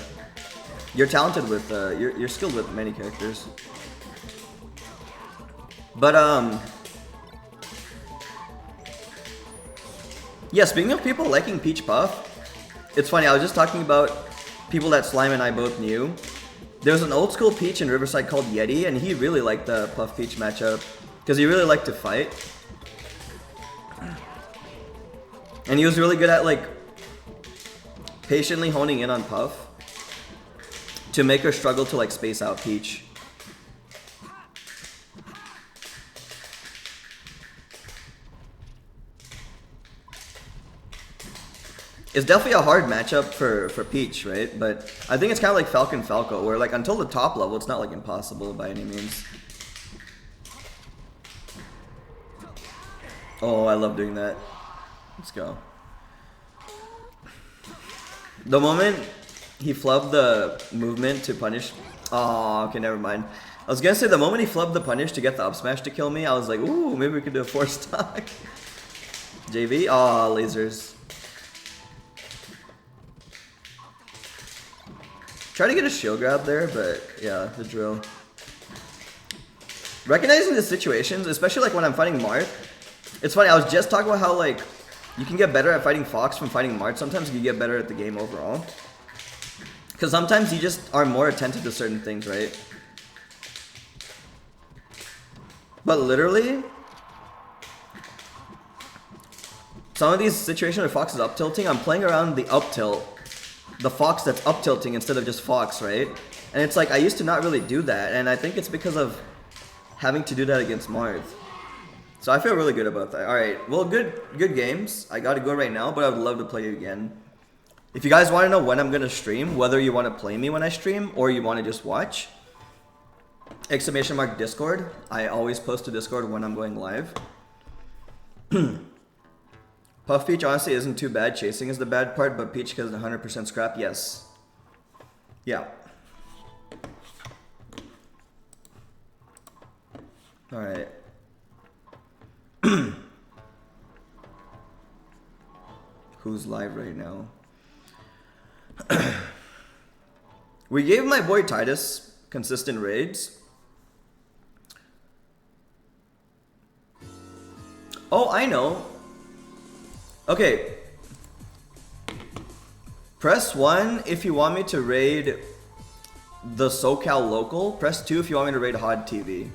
You're talented with, you're skilled with many characters. But, yeah, speaking of people liking Peach Puff, it's funny, I was just talking about people that Slime and I both knew. There was an old school Peach in Riverside called Yeti, and he really liked the Puff Peach matchup, because he really liked to fight. And he was really good at, like, patiently honing in on Puff to make her struggle to, like, space out Peach. It's definitely a hard matchup for Peach, right? But I think it's kind of like Falcon Falco, where, like, until the top level, it's not, like, impossible by any means. Oh, I love doing that. Let's go. The moment he flubbed the movement to punish... Oh, okay, never mind. I was gonna say, the moment he flubbed the punish to get the up smash to kill me, I was like, ooh, maybe we could do a 4-stock. JV? Aw, lasers. Try to get a shield grab there, but yeah, the drill. Recognizing the situations, especially like when I'm fighting Marth, It's funny, I was just talking about how like you can get better at fighting Fox from fighting Mart. Sometimes you get better at the game overall. Because sometimes you just are more attentive to certain things, right? But literally, some of these situations where Fox is up tilting, I'm playing around the up tilt. The Fox that's up tilting instead of just Fox, right? And it's like, I used to not really do that, and I think it's because of having to do that against Marth. So I feel really good about that. Alright, well, good games. I gotta go right now, but I would love to play you again. If you guys want to know when I'm gonna stream, whether you want to play me when I stream, or you want to just watch, ! Discord. I always post to Discord when I'm going live. Puff Peach honestly isn't too bad. Chasing is the bad part, but Peach has 100% scrap. Yes. Yeah. Alright. Who's live right now? We gave my boy Titus consistent raids. Oh, I know. Okay. Press 1 if you want me to raid the SoCal local. Press 2 if you want me to raid Hod TV.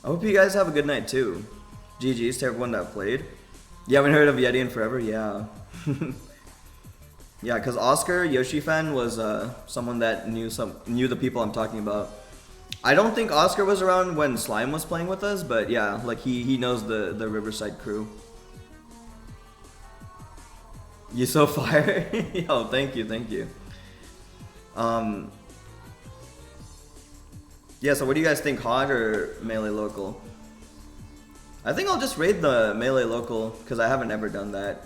I hope you guys have a good night too. GG's to everyone that played. You haven't heard of Yeti in forever? Yeah. Yeah, because Oscar Yoshi-fan was someone that knew the people I'm talking about. I don't think Oscar was around when Slime was playing with us, but yeah, like he knows the Riverside crew. You so fire? Yo, thank you. Yeah, so what do you guys think, Hod or Melee Local? I think I'll just raid the Melee Local, because I haven't ever done that.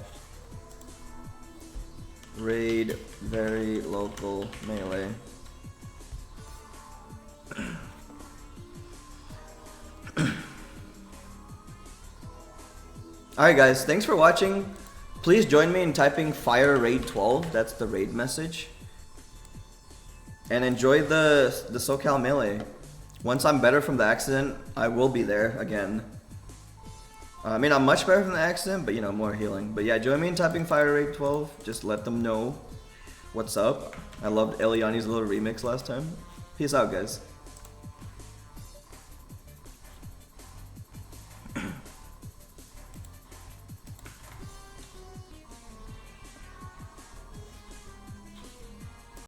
Raid very local Melee. Alright guys, thanks for watching. Please join me in typing Fire Raid 12, that's the raid message. And enjoy the SoCal Melee. Once I'm better from the accident, I will be there again. I mean, I'm much better from the accident, but you know, more healing. But yeah, join me in typing Fire Raid 12. Just let them know what's up. I loved Eliani's little remix last time. Peace out, guys.